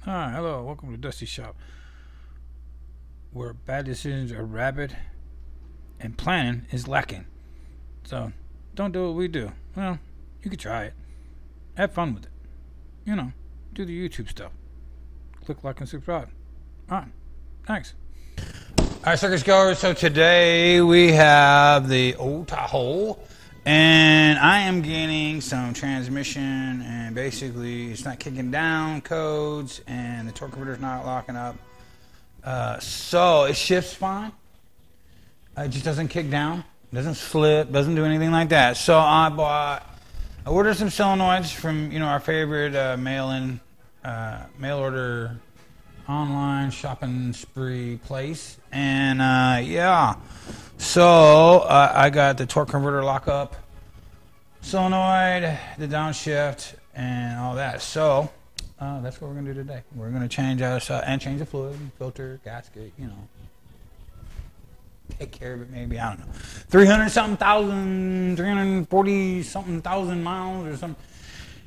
Hi, hello, welcome to Dusty Shop, where bad decisions are rapid and planning is lacking. So, don't do what we do. Well, you could try it. Have fun with it. You know, do the YouTube stuff. Click like and subscribe. Alright, thanks. Alright, circus goers, so today we have the old Tahoe. And I am getting some transmission, and basically it's not kicking down codes, and the torque converter's not locking up. So it shifts fine. It just doesn't kick down, doesn't slip, doesn't do anything like that. So I ordered some solenoids from our favorite mail order online shopping spree place, and yeah. So I got the torque converter lockup solenoid, the downshift, and all that. So that's what we're gonna do today. We're gonna change out and change the fluid, filter, gasket. Take care of it. Maybe, I don't know, 340-something thousand miles or something.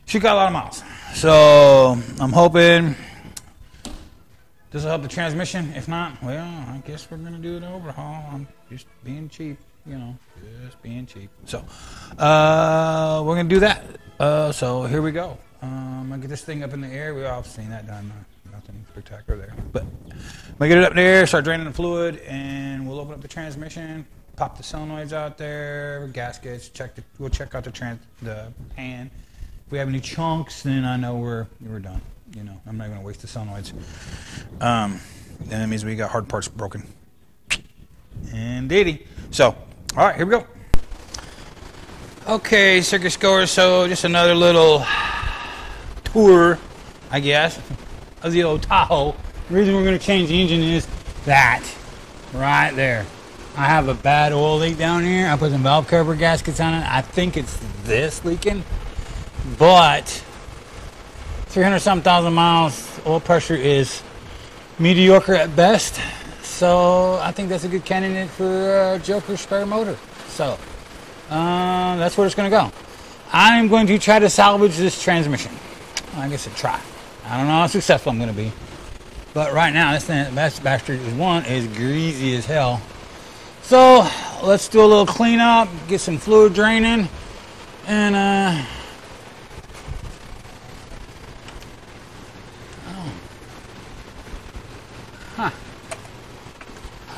She got a lot of miles. So I'm hoping this will help the transmission. If not, well, I guess we're gonna do an overhaul. I'm just being cheap, just being cheap. So we're gonna do that. So here we go. I'm gonna get this thing up in the air. We've all seen that done. Nothing spectacular there, but I'm gonna get it up in the air, start draining the fluid, and we'll open up the transmission, pop the solenoids out there, gaskets. We'll check out the pan. If we have any chunks, then I know we're done. I'm not going to waste the solenoids. And that means we got hard parts broken. Indeedy. So, all right, here we go. Okay, circus goers. So, just another little tour, I guess, of the old Tahoe. The reason we're going to change the engine is that right there. I have a bad oil leak down here. I put some valve cover gaskets on it. I think it's this leaking, but 300-something thousand miles, oil pressure is mediocre at best. So I think that's a good candidate for a Joker spare motor. So that's where it's going to go. I'm going to try to salvage this transmission. I guess a try. I don't know how successful I'm going to be. But right now, this bastard is greasy as hell. So let's do a little cleanup, get some fluid draining, and I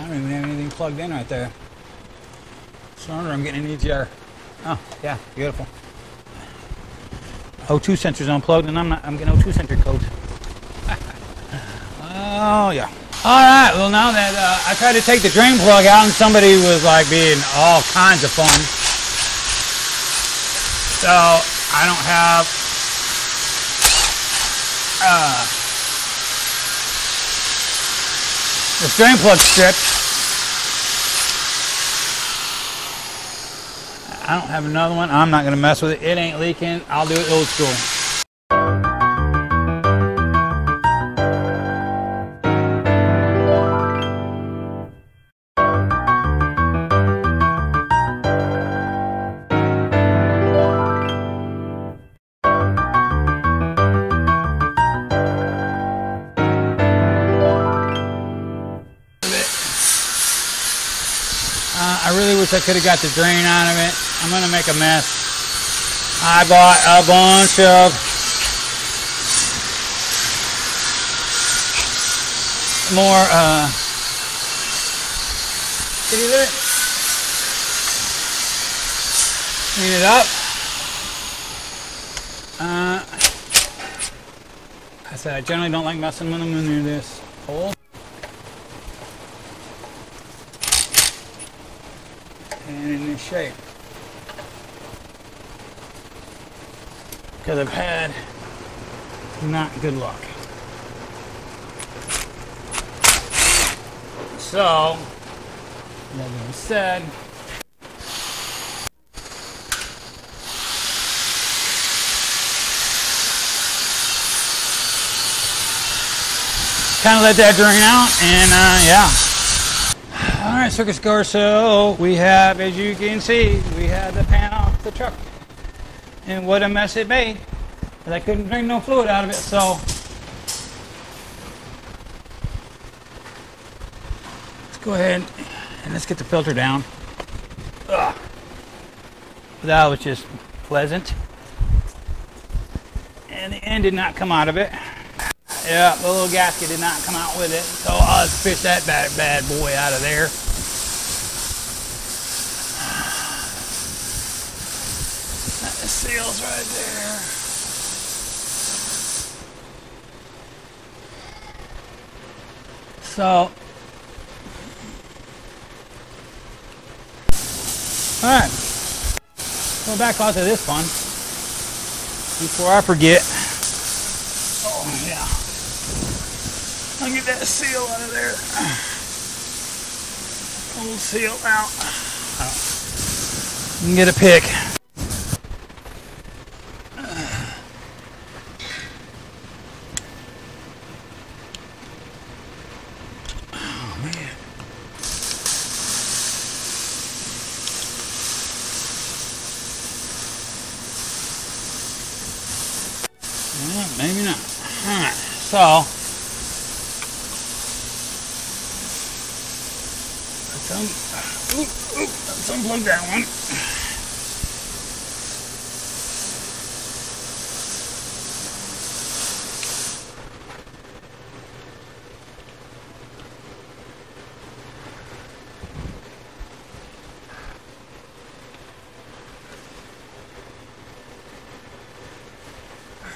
don't even have anything plugged in right there. So I'm getting an EGR. Oh, yeah, beautiful. O2 sensor's unplugged, and I'm getting O2 sensor codes. Oh, yeah. All right, well, now that I tried to take the drain plug out, and somebody was like being all kinds of fun. So I don't have the drain plug stripped. I don't have another one. I'm not going to mess with it. It ain't leaking. I'll do it old school. I really wish I could have got the drain out of it. I'm going to make a mess. I bought a bunch of more, clean it up. I said I generally don't like messing with them when they're this old. And in this shape, because I've had not good luck. So that being said, kind of let that drain out, and yeah. Alright, circus goer, so we have, as you can see, we had the pan off the truck. And what a mess it made. Because I couldn't drain no fluid out of it, so go ahead and let's get the filter down. Ugh. That was just pleasant. And the end did not come out of it. Yeah, the little gasket did not come out with it. So I'll just fish that bad boy out of there. That seals right there. So, alright, go back onto this one before I forget. Oh yeah, I'll get that seal out of there. Old seal out. You can get a pick. Maybe not. Alright, so let's unplug that one.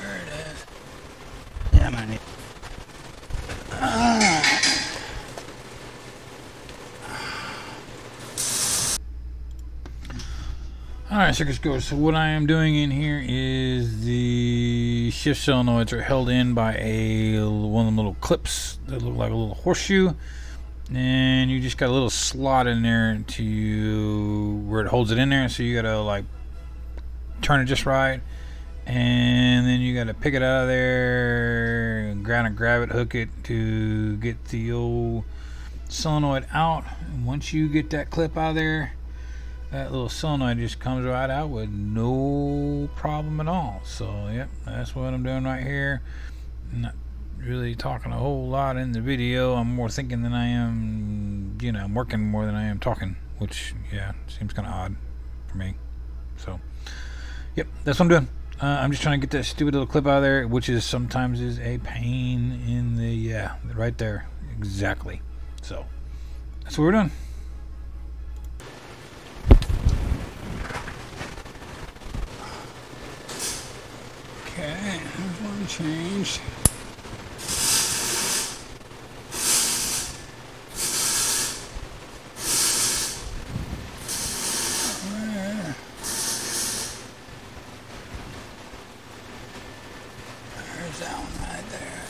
There it is. Yeah, I might need. Alright, circuit goers. So what I am doing in here is the shift solenoids are held in by one of the little clips that look like a little horseshoe, and you just got a little slot in there to where it holds it in there. So you gotta like turn it just right, and then you gotta pick it out of there and grab it, hook it to get the old solenoid out. And once you get that clip out of there, that little solenoid just comes right out with no problem at all. So yep, that's what I'm doing right here. I'm not really talking a whole lot in the video. I'm more thinking than I am, you know, I'm working more than I am talking, which yeah, seems kind of odd for me. So yep, that's what I'm doing. I'm just trying to get that stupid little clip out of there, which is sometimes is a pain in the, yeah, right there, exactly. So that's what we're doing. Okay, there's one changed. There. There's that one right there.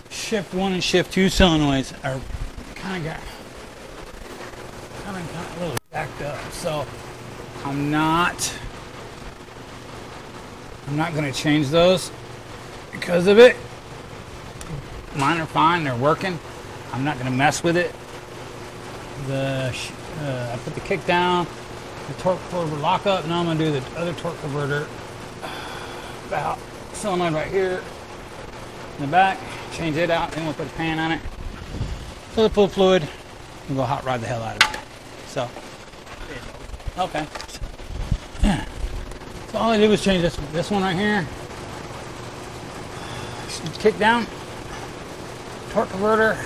Shift 1 and Shift 2 solenoids are kind of a little backed up, so I'm not going to change those because of it. Mine are fine; they're working. I'm not going to mess with it. I put the kick down, the torque converter lock up. Now I'm going to do the other torque converter about solenoid right here in the back. Change it out, then we'll put a pan on it, fill it full of fluid, and go hot rod the hell out of it. So, okay. Yeah. So all I did was change this one right here. Kick down, torque converter.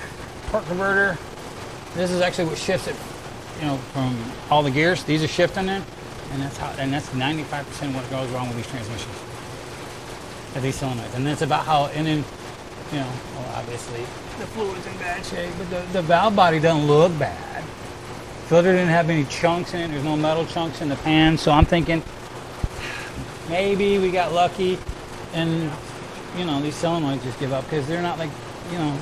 This is actually what shifts it, you know, from all the gears. These are shifting in, and that's 95% what goes wrong with these transmissions, of these solenoids. And that's about how, and then, you know, well, obviously the fluid's in bad shape, but the valve body doesn't look bad. Filter didn't have any chunks in it. There's no metal chunks in the pan, so I'm thinking maybe we got lucky, and you know, these solenoids just give up because they're not like, you know.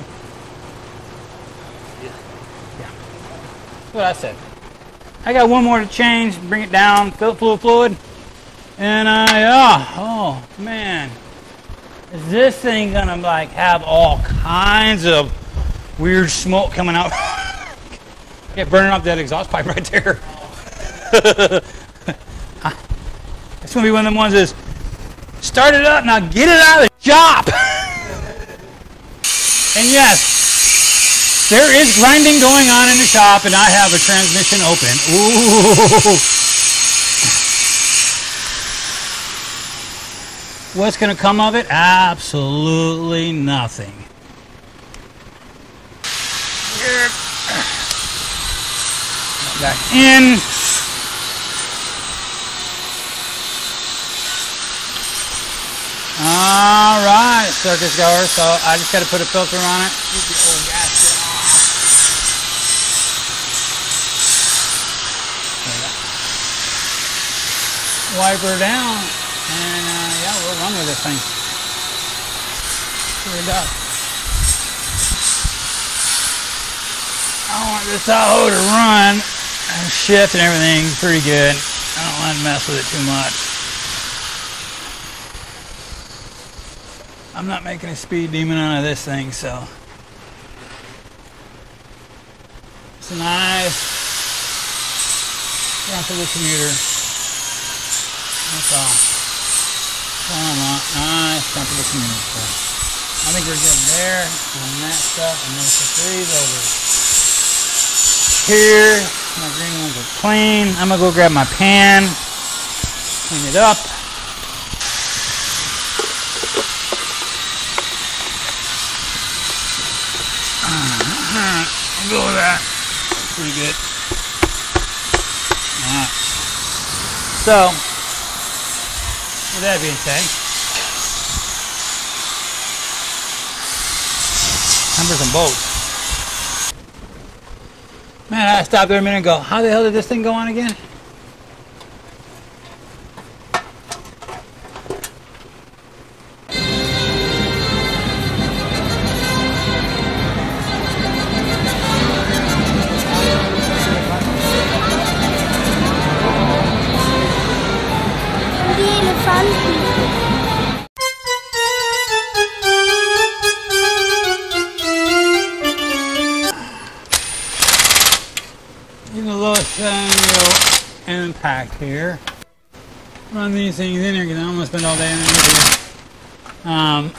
Yeah. That's what I said. I got one more to change, bring it down, fill it full of fluid, and oh man. Is this thing gonna like have all kinds of weird smoke coming out? Yeah, burning off that exhaust pipe right there. It's gonna be one of them ones is start it up, now get it out of the shop. And yes, there is grinding going on in the shop, and I have a transmission open. Ooh. What's gonna come of it? Absolutely nothing. Back in. All right, circus goer. So I just got to put a filter on it. Keep the old gasket off. Wiper down, and yeah, we'll run with this thing. Sure does. I want this Tahoe to run. Shift and everything pretty good. I don't want to mess with it too much. I'm not making a speed demon out of this thing, so it's a nice front of the commuter. That's all. That's all I want. Nice front of the commuter. So I think we're good there on that stuff, and then the threes over here. My green ones are clean. I'm gonna go grab my pan, clean it up. I'll go with that. Pretty good. Alright. So, with that being said, numbers and bolts. Man, I stopped there a minute and go, how the hell did this thing go on again? Impact here. Run these things in here because I'm gonna spend all day underneath here.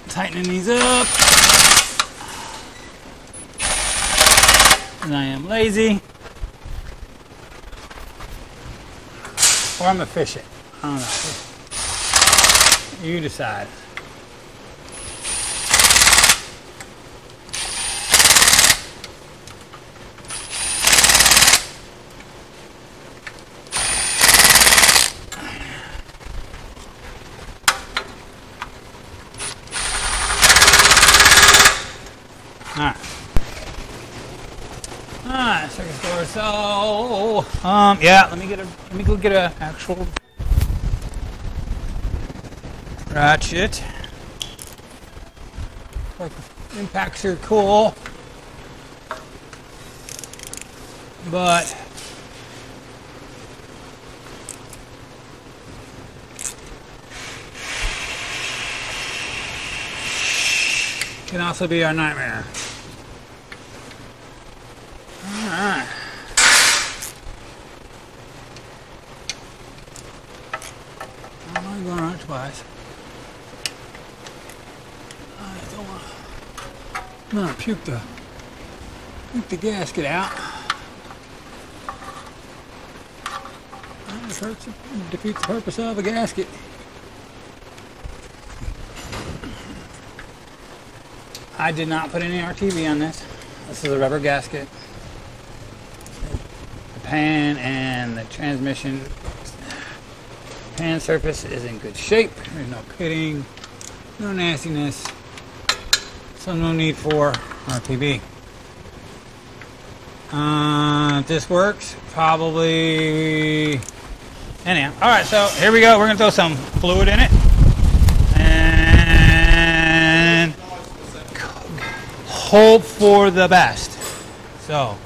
Tightening these up. And I am lazy. Or I'm efficient. I don't know. You decide. Alright, second floor. So, yeah, let me go get a actual ratchet. Like, impacts are cool, but can also be our nightmare. Alright. I'm only going around twice. I don't want to. I'm gonna puke the gasket out. That hurts. Defeats the purpose of a gasket. I did not put any RTV on this. This is a rubber gasket. The pan and the transmission pan surface is in good shape. There's no pitting, no nastiness, so no need for RTV. If this works, probably. Anyhow, all right. So here we go. We're gonna throw some fluid in it and hope for the best. So.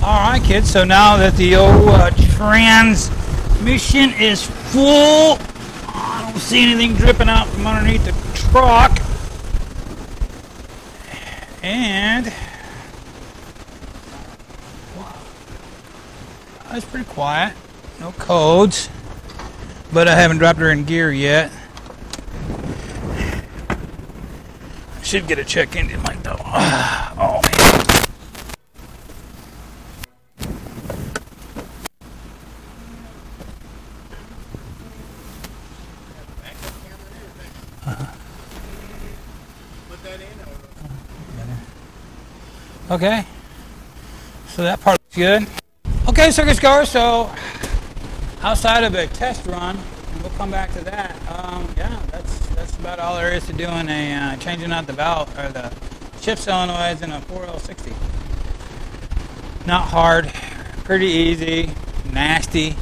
Alright kids, so now that the old transmission is full, I don't see anything dripping out from underneath the truck. And it's pretty quiet, no codes, but I haven't dropped her in gear yet. Should get a check engine light though. Oh man. Okay, so that part looks good. Okay, circus goers, so outside of a test run, and we'll come back to that. Yeah, that's about all there is to doing a changing out the valve or the shift solenoids in a 4L60. Not hard, pretty easy, nasty,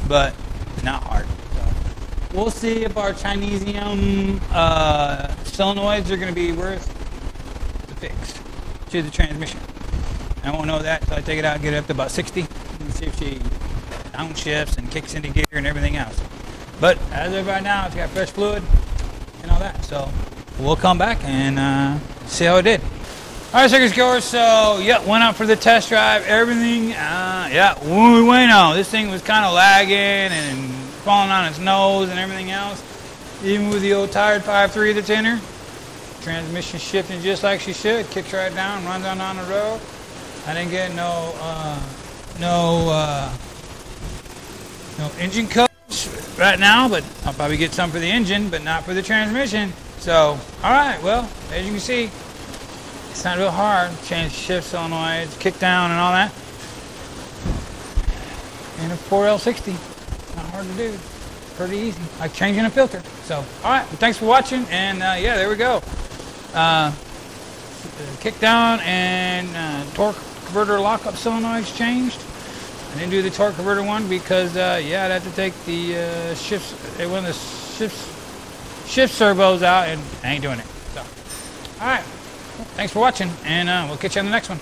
but not hard. So we'll see if our Chinesium solenoids are going to be worth the fix to the transmission. I won't know that until I take it out and get it up to about 60 and see if she downshifts and kicks into gear and everything else. But as of right now, it's got fresh fluid and all that. So we'll come back and see how it did. All right, circus goers. So yeah, went out for the test drive. Everything, yeah, muy bueno. This thing was kind of lagging and falling on its nose and everything else. Even with the old tired 5.3 that's in her. Transmission shifting just like she should. Kicks right down, runs on the road. I didn't get no engine codes right now, but I'll probably get some for the engine, but not for the transmission. So, all right, well, as you can see, it's not real hard. Change shift solenoids, kick down, and all that. And a 4L60, not hard to do. Pretty easy, like changing a filter. So, all right, well, thanks for watching, and yeah, there we go. Kick down and torque converter lockup solenoids changed. I didn't do the torque converter one because yeah, I'd have to take the one of the shift servos out, and I ain't doing it. So, all right, thanks for watching, and we'll catch you on the next one.